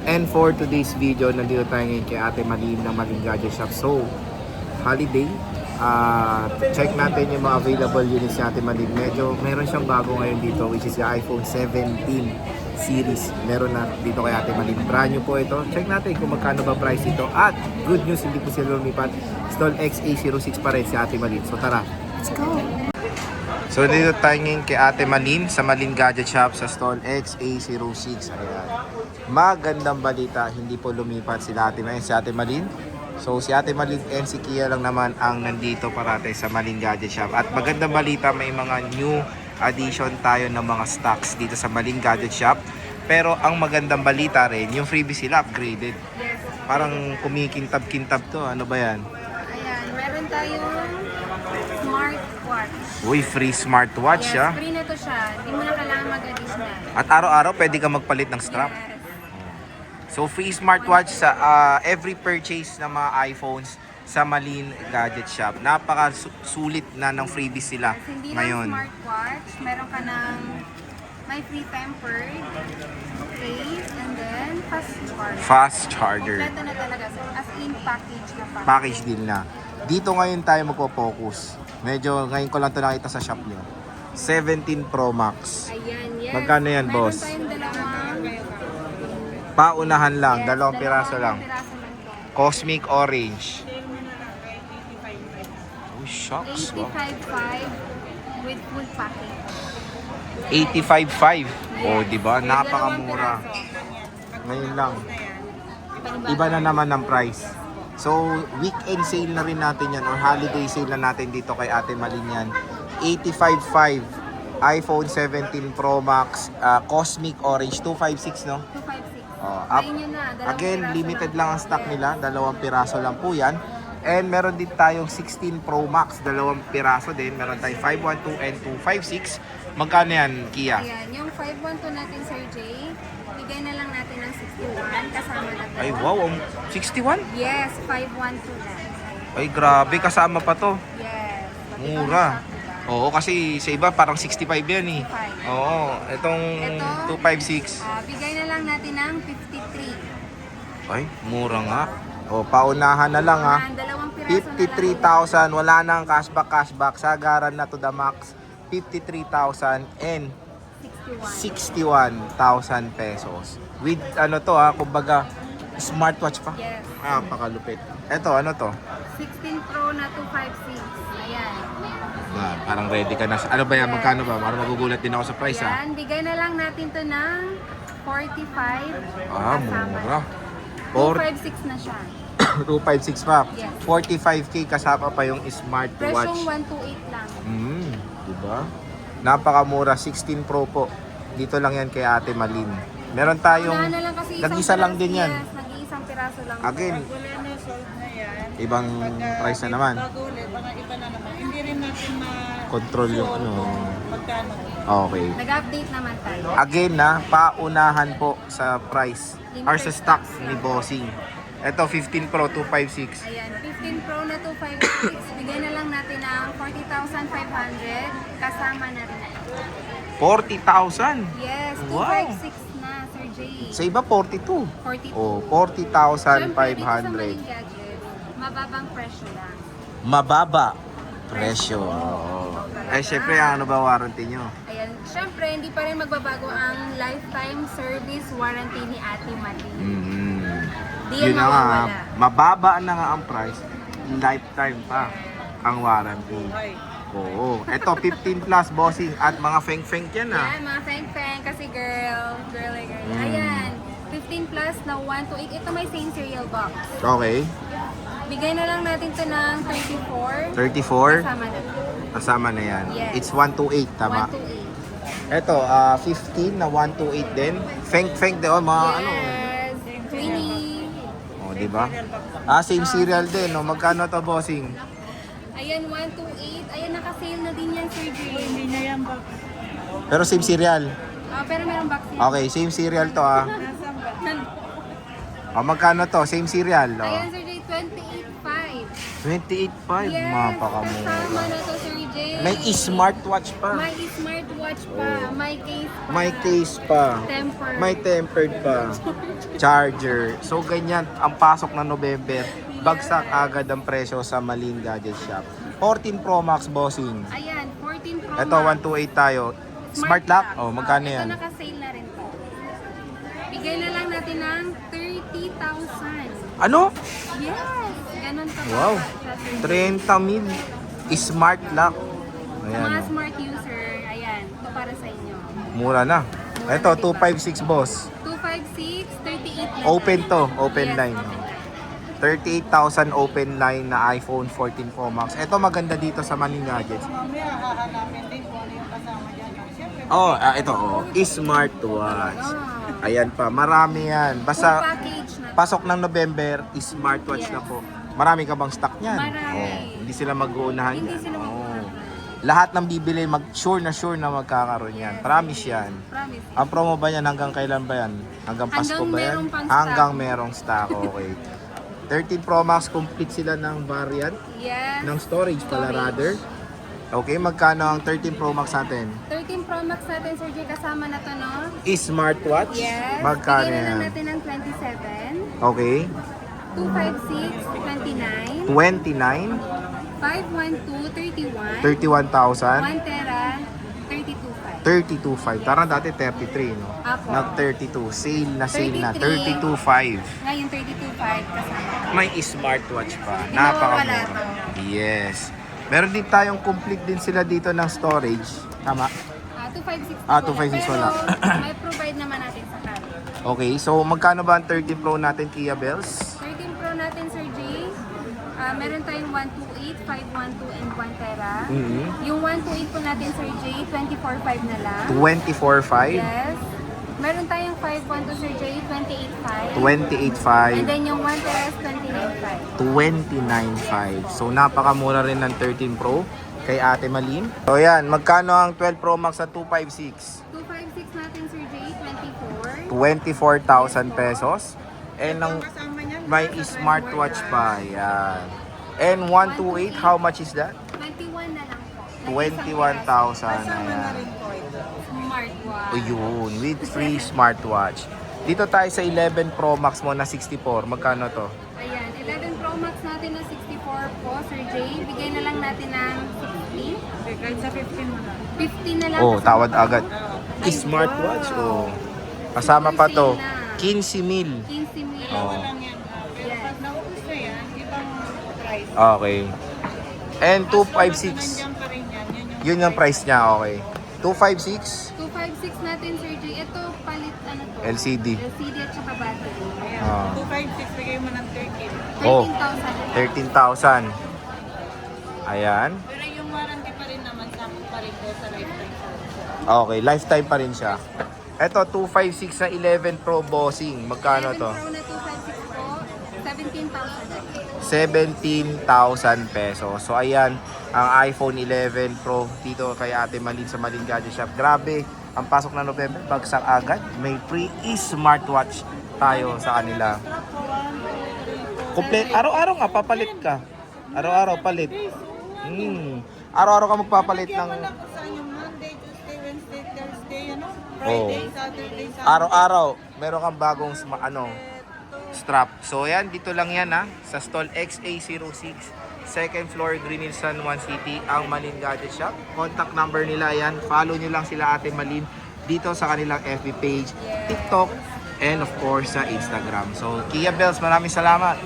And for today's video, nandito tayo ngayon kay Ate Malin ng Malin Gadget Shop. So, holiday, check natin yung mga available units ni Ate Malin. Medyo meron siyang bago ngayon dito, which is yung iPhone 17 series. Meron na dito kay Ate Malin. Brand new po ito. Check natin kung magkano ba price ito. At good news, hindi po sila lumipat. Stall XA06 pa rin si Ate Malin. So tara, let's go! So dito tayo ngayon kay Ate Malin sa Malin Gadget Shop sa stall XA06. Ayan. Magandang balita, hindi po lumipat sila si Ate Malin. So si Ate Malin and si Kia lang naman ang nandito parate sa Malin Gadget Shop. At magandang balita, may mga new addition tayo ng mga stocks dito sa Malin Gadget Shop. Pero ang magandang balita rin, yung freebie sila upgraded. Parang kumikintab-kintab to. Ano ba yan? Ayan, meron tayong smartwatch. Uy, free smartwatch. Yes, Ah. free na to siya. Hindi mo na kailangan mag-additional. At araw-araw pwede ka magpalit ng strap. Yes. So free smartwatch sa every purchase ng mga iPhones sa Malin Gadget Shop. Napaka-sulit na ng freebies sila Yes, hindi ngayon. lang smartwatch, meron ka ng may free tempered case and then fast charge. Fast charger. Kompleto na talaga. As in package na package. Package deal na. Dito ngayon tayo magpo-focus. Medyo ngayon ko lang ito nakita sa shop nyo. 17 Pro Max. Ayan, yes. Magkano yan, boss? Meron tayong dalawang Paunahan lang, yes, dalawang piraso lang. piraso lang to. Cosmic Orange. Oh, shucks. Wow. 85.5 with full package. 85.5. Oh, di ba? May Napakamura. dalawang piraso. Ngayon lang. Panibago. Iba na naman ng price. So, weekend sale na rin natin yan or holiday sale na natin dito kay Ate Malin yan. 85.5 iPhone 17 Pro Max Cosmic Orange 256, no? 256. Oh, Ayun yun na, dalawang again, piraso limited lang ang stock nila. Dalawang piraso lang po yan. And meron din tayong 16 Pro Max. Dalawang piraso din. Meron tayong 512 and 256. Magkano yan, Kia? Ayan, yung 512 natin, Sir Jay, bigay na lang natin ng 61 kasama na to. Ay, wow. 61? Yes, 512 lang. Ay, grabe. Kasama pa to. Yes. Pati Mura. pang stock, diba? Oo, kasi sa iba parang 65 yan eh. 65. Oo, itong Ito, 256. Bigay na lang natin ng 53. Ay, mura nga. O, paunahan na lang ha. Ayan, dalawang piraso 53,000, wala nang cashback. Sagaran na to the max. 53,000 and 61. 61,000 pesos. With ano to ha, kumbaga smartwatch pa. Yes. Pakalupit. Eto, ano to? 16 Pro na 256. Ayan. Parang ready ka na. Ano ba yan? Magkano ba? Parang magugulat din ako sa price ha. Ayan, bigay na lang natin to ng 45. kasama. Mura. 256 na siya. 256 pa. Yes. 45k kasama pa yung smartwatch. Presyong 128 lang. Diba? Napakamura, 16 Pro po. Dito lang yan kay Ate Malin. Meron tayong Wala na lang kasi isang nag-isa lang piraso, din yan. Yes, nag-iisang piraso lang. Again, Wala na, sold na yan. ibang price na naman. Bago ulit, mga iba na naman. Hindi rin natin Control yung ano. magkano. Okay. Nag-update naman tayo. Again na, paunahan po sa price or sa stock ni Bossing. Ito 15 Pro 256. Ayan, 15 Pro na 256. Bigay na lang natin ng 40,500. Kasama na rin. 40,000. Yes, Wow. 256 na, Sir Jay. Sa iba 42. 42. Oh, Siyempre, dito sa 40,500. Malin Gadget, mababang presyo lang. Mababa presyo. Eh syempre ano ba warranty nyo? Ayan, syempre, hindi pa rin magbabago ang lifetime service warranty ni Ate Malin. Di yan Yun na nga, mawawala. mababa na nga ang price, lifetime pa ang warranty. Ay, Oo. Ito 15 plus bossing at mga feng-feng yan ah. Ayan, mga feng-feng kasi girl. Ayan, 15 plus na 128. Ito may same cereal box. Okay. Bigay na lang natin to ng 34. 34, Kasama na. kasama na yan. Yes. It's 128, tama? 128. Ito, 15 na 128 din. Feng-feng din, oh, mga ano. Yes, Twinnie. Oh, di ba? Same cereal din, no? Magkano to bossing? Ayan, 128. Ayan, naka-sale na din yan, Sir Jay. hindi na yan ba? Pero same cereal. Pero merong box yan. Okay, same cereal to ah. Nasaan ba? Magkano to? Same cereal. Oh. Ayan, Sir Jay, 28.5. 28.5, Yes, mapakamura. kasama na to, Sir Jay. May smartwatch pa. May smartwatch pa. May case pa. May case pa. Tempered. May tempered pa. Charger. So ganyan ang pasok ng November. Bagsak agad ang presyo sa Malin Gadget Shop. 14 Pro Max bossing. Ayan, 14 Pro Ito Max. 128 tayo. Smart lock? Oh, magkano Ito yan? naka-sale na rin to. Bigay na lang natin ng 30,000. Ano? Yes! Ganon ka Wow. 30 mil. Smart lock. Sa Ayan. mga Oh. smart user, ayan, ito para sa inyo. Mura na. Ito, 256 boss. 256, 38 na Open lang. to. Open Yes, line. open line. 38,000 open line na iPhone 14 Pro Max. Ito maganda dito sa Malin Gadgets. Mamaya hahanapin din kung ano yung kasama dyan. Siyempre, Oh, ito oh. Smartwatch. Ah. Ayan pa, marami yan. Full Basta package na. pasok ng November, smartwatch Yes. na po. Marami ka bang stock niyan? Marami. Oh, hindi sila mag-uunahan Hindi yan. sila Oh. mag-uunahan. Lahat ng bibili, sure na magkakaroon yan. Promise yan. Promise. Ang promo ba yan? Hanggang kailan ba yan? Hanggang Pasko Hanggang ba yan? merong pang stock. Hanggang merong stock. Okay. 13 Pro Max, complete sila ng variant. Yes. Ng storage pala Storage. rather. Okay, magkano ang 13 Pro Max natin? 13 Pro Max natin, Sir Jay, kasama na to, no? Smartwatch? Yes. Magkano Bigyan na lang yan? natin ng 27, Okay. 256, 29, 29, 512, 31, 31,000, 1 tera, 32.5. 32,500. Parang dati 33, no? Apo. Nag-32. Sale na sale na. 33. 32,500. Ngayon, 32.5 kasama. May smartwatch pa. Hindi mawawala Napakamura. Yes. Meron din tayong complete din sila dito ng storage. Tama? 256 256 wala. Pero may provide naman natin sa card. Okay, so magkano ba ang 13 Pro natin, Kia Bells? 13 Pro natin, Sir Jay. Meron tayong 128, 512, and 1 tera. Mhm. Yung 128 po natin, Sir Jay, 24.5 na lang. 24,500, Yes. Meron tayong 512, Sir Jay, 28.5. 28,500, And then yung 1 tera is 29.5. 29,500. So napakamura rin ng 13 Pro kay Ate Malin. So yan, magkano ang 12 Pro Max sa 256? 256 natin, Sir Jay, 24. 24,000 pesos. And ang kasama niyan. may smartwatch pa. Yan. And 128, how much is that? 21 na lang po. 21,000. Kasama na Ayan. rin po ito. Smartwatch. O yun, with free smartwatch. Dito tayo sa 11 Pro Max mo na 64. Magkano to? Ayan, 11 Pro Max natin na 64 po, Sir Jay. Bigay na lang natin ng 60. Okay, kahit sa 15 mo na. 50 na lang. Oh, kasi tawad po. agad. Ay, Smartwatch. wow. Oh. Kasama pa to. Super sale na. 15 mil. 15 mil. Oh. Lang yan. Pero Yes. pag naubos na yan, ibang price. Okay. And As long as 256. nandiyan pa rin yan, Yun yung price niya. Okay. 256. 256 natin, Sir Jay. Ito, palit, ano to? LCD. LCD at saka battery. Ayan, Ah. 256, bigay mo ng 13. Oh. 13,000. 13,000. Ayan. Pero yung warranty pa rin naman, sakot pa rin po sa lifetime. Okay, lifetime pa rin siya. Ito, 256 na 11 Pro bossing. Magkano 11 to? Pro na 256 po, 17,000. 17,000 pesos. So ayan, ang iPhone 11 Pro dito kay Ate Malin sa Malin Gadget Shop. Grabe, ang pasok na November, bagsak agad. May free smartwatch tayo sa kanila. Complete, araw-araw nga, papalit ka. Araw-araw, palit. Araw-araw ka magpapalit Kaya ng... mo na kung saan yung Monday, Tuesday, Wednesday, Thursday, ano? Oh. Friday, Saturday, Sunday. Araw-araw, meron kang bagong strap. So yan, dito lang yan ha, sa stall XA06, second floor, Green Hills, San Juan City, ang Malin Gadget Shop. Contact number nila yan, follow nyo lang sila Ate Malin dito sa kanilang FB page, TikTok, and of course sa Instagram. So Kia Bells, maraming salamat.